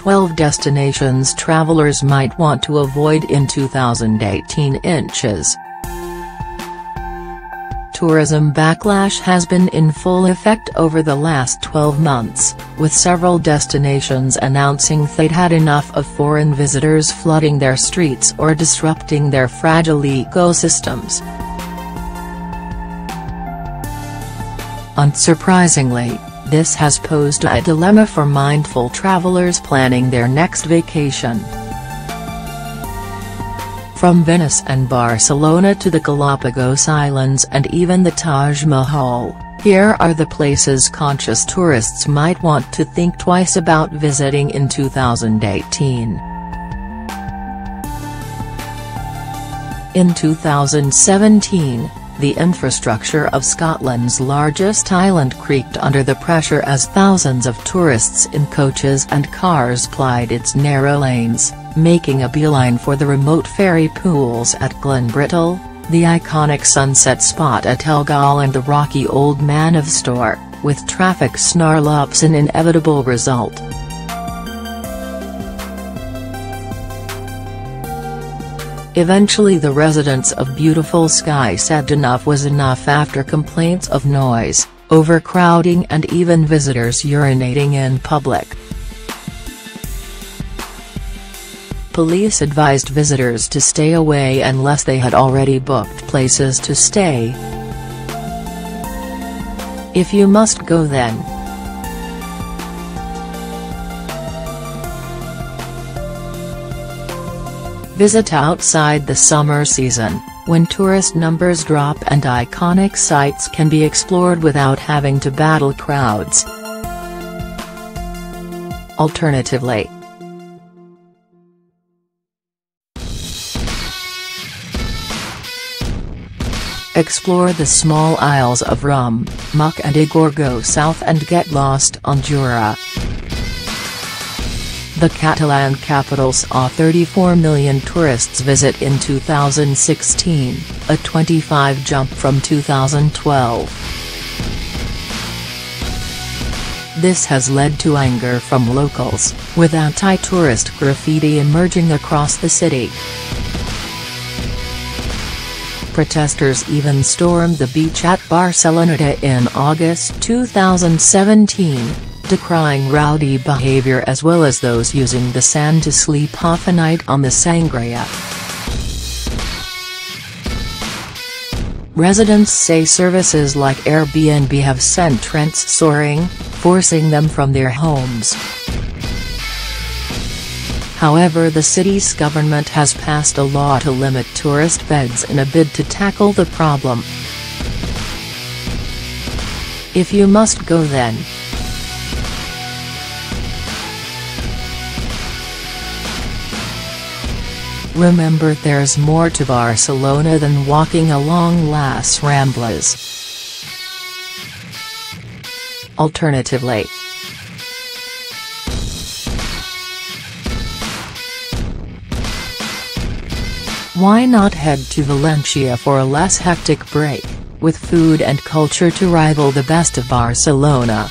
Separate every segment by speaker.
Speaker 1: 12 destinations travelers might want to avoid in 2018 inches. Tourism backlash has been in full effect over the last 12 months, with several destinations announcing they'd had enough of foreign visitors flooding their streets or disrupting their fragile ecosystems. Unsurprisingly, this has posed a dilemma for mindful travelers planning their next vacation. From Venice and Barcelona to the Galapagos Islands and even the Taj Mahal, here are the places conscious tourists might want to think twice about visiting in 2018. In 2017, the infrastructure of Scotland's largest island creaked under the pressure as thousands of tourists in coaches and cars plied its narrow lanes, making a beeline for the remote fairy pools at Glenbrittle, the iconic sunset spot at Elgol and the rocky Old Man of Storr, with traffic snarl-ups an inevitable result. Eventually the residents of beautiful Skye said enough was enough after complaints of noise, overcrowding and even visitors urinating in public. Police advised visitors to stay away unless they had already booked places to stay. If you must go then. Visit outside the summer season, when tourist numbers drop and iconic sites can be explored without having to battle crowds. Alternatively, explore the small isles of Rum, Muck and Igor, go south and get lost on Jura. The Catalan capital saw 34 million tourists visit in 2016, a 25 jump from 2012. This has led to anger from locals, with anti-tourist graffiti emerging across the city. Protesters even stormed the beach at Barcelona in August 2017. Decrying rowdy behavior as well as those using the sand to sleep half a night on the sangria. Residents say services like Airbnb have sent rents soaring, forcing them from their homes. However, the city's government has passed a law to limit tourist beds in a bid to tackle the problem. If you must go then. Remember, there's more to Barcelona than walking along Las Ramblas. Alternatively, why not head to Valencia for a less hectic break, with food and culture to rival the best of Barcelona?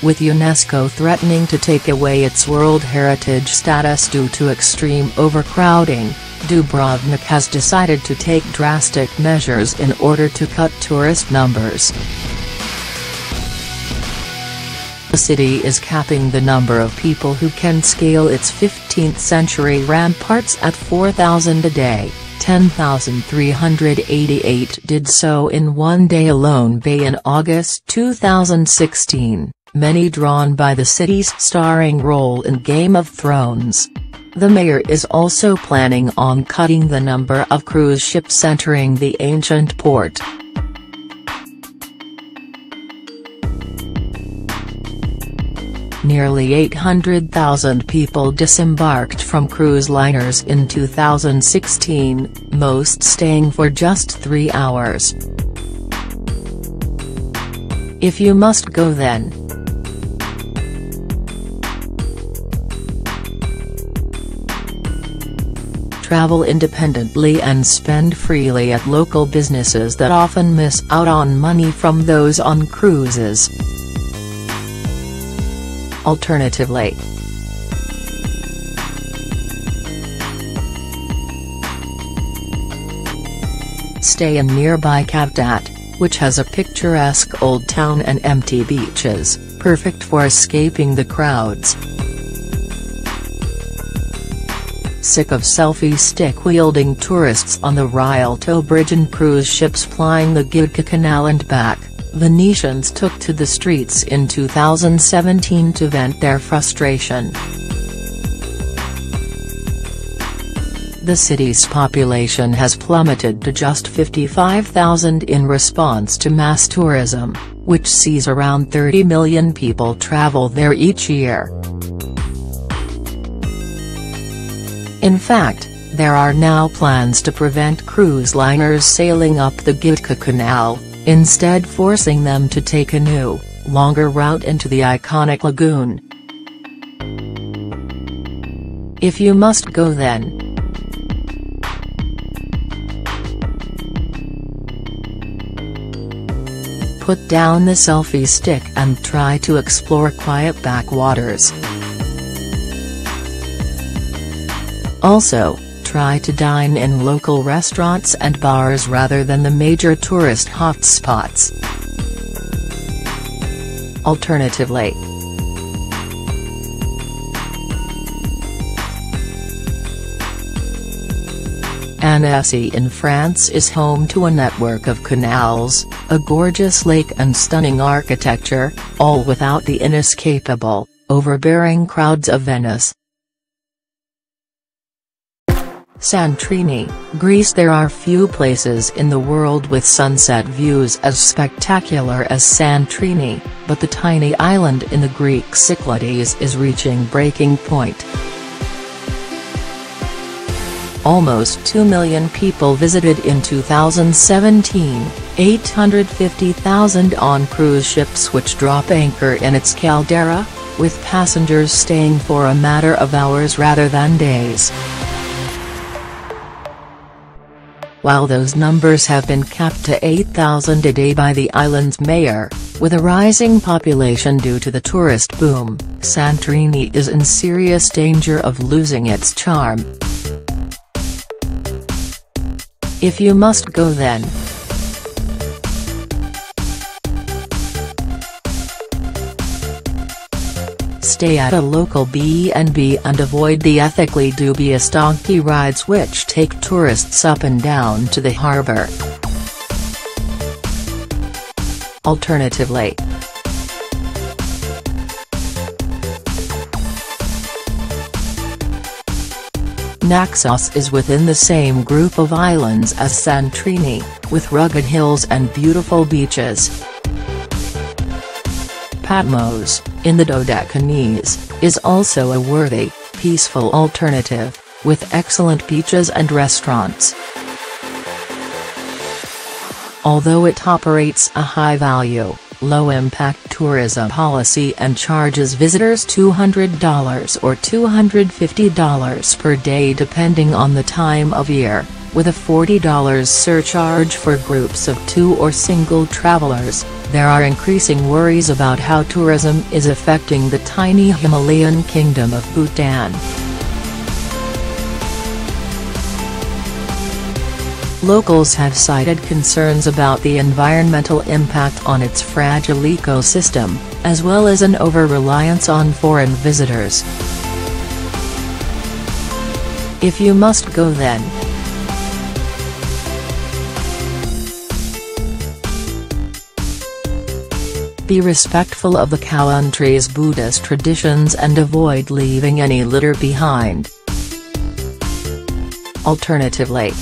Speaker 1: With UNESCO threatening to take away its World Heritage status due to extreme overcrowding, Dubrovnik has decided to take drastic measures in order to cut tourist numbers. The city is capping the number of people who can scale its 15th-century ramparts at 4,000 a day. 10,388 did so in one day alone in August 2016. Many drawn by the city's starring role in Game of Thrones. The mayor is also planning on cutting the number of cruise ships entering the ancient port. Nearly 800,000 people disembarked from cruise liners in 2016, most staying for just 3 hours. If you must go then. Travel independently and spend freely at local businesses that often miss out on money from those on cruises. Alternatively, stay in nearby Cavtat, which has a picturesque old town and empty beaches, perfect for escaping the crowds. Sick of selfie stick-wielding tourists on the Rialto Bridge and cruise ships plying the Gidka Canal and back, Venetians took to the streets in 2017 to vent their frustration. The city's population has plummeted to just 55,000 in response to mass tourism, which sees around 30 million people travel there each year. In fact, there are now plans to prevent cruise liners sailing up the Gidka Canal, instead forcing them to take a new, longer route into the iconic lagoon. If you must go then. Put down the selfie stick and try to explore quiet backwaters. Also, try to dine in local restaurants and bars rather than the major tourist hotspots. Alternatively, Annecy in France is home to a network of canals, a gorgeous lake and stunning architecture, all without the inescapable, overbearing crowds of Venice. Santorini, Greece. There are few places in the world with sunset views as spectacular as Santorini, but the tiny island in the Greek Cyclades is reaching breaking point. Almost 2 million people visited in 2017, 850,000 on cruise ships which drop anchor in its caldera, with passengers staying for a matter of hours rather than days. While those numbers have been capped to 8,000 a day by the island's mayor, with a rising population due to the tourist boom, Santorini is in serious danger of losing its charm. If you must go then. Stay at a local B&B and avoid the ethically dubious donkey rides which take tourists up and down to the harbour. Alternatively, Naxos is within the same group of islands as Santorini, with rugged hills and beautiful beaches. Patmos, in the Dodecanese, is also a worthy, peaceful alternative, with excellent beaches and restaurants. Although it operates a high-value, low-impact tourism policy and charges visitors $200 or $250 per day depending on the time of year, with a $40 surcharge for groups of 2 or single travelers, there are increasing worries about how tourism is affecting the tiny Himalayan kingdom of Bhutan. Locals have cited concerns about the environmental impact on its fragile ecosystem, as well as an over-reliance on foreign visitors. If you must go then. Be respectful of the country's Buddhist traditions and avoid leaving any litter behind. Alternatively,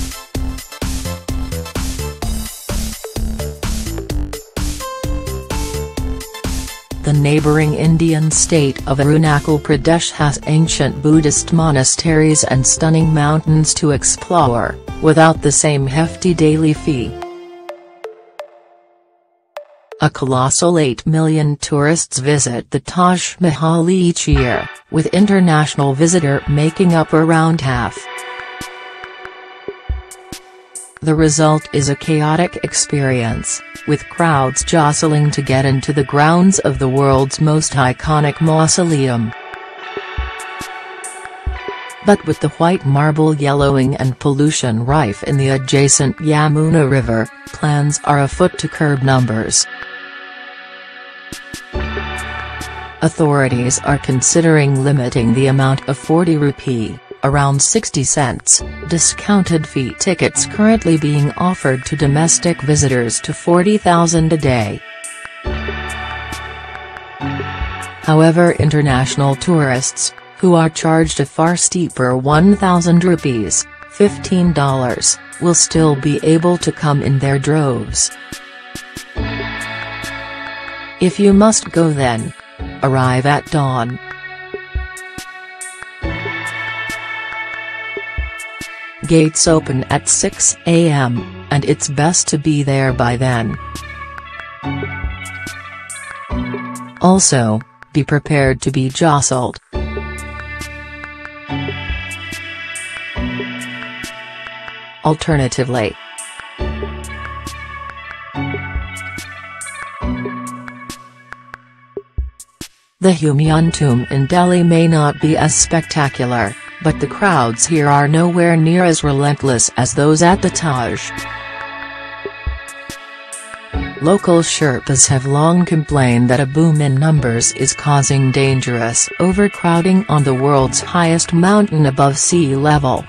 Speaker 1: the neighbouring Indian state of Arunachal Pradesh has ancient Buddhist monasteries and stunning mountains to explore, without the same hefty daily fee. A colossal 8 million tourists visit the Taj Mahal each year, with international visitor making up around half. The result is a chaotic experience, with crowds jostling to get into the grounds of the world's most iconic mausoleum. But with the white marble yellowing and pollution rife in the adjacent Yamuna River, plans are afoot to curb numbers. Authorities are considering limiting the amount of 40 rupee, around 60 cents, discounted fee tickets currently being offered to domestic visitors to 40,000 a day. However, international tourists, who are charged a far steeper 1,000 rupees, $15, will still be able to come in their droves. If you must go then, arrive at dawn. Gates open at 6 a.m., and it's best to be there by then. Also, be prepared to be jostled. Alternatively, the Humayun tomb in Delhi may not be as spectacular, but the crowds here are nowhere near as relentless as those at the Taj. Local Sherpas have long complained that a boom in numbers is causing dangerous overcrowding on the world's highest mountain above sea level.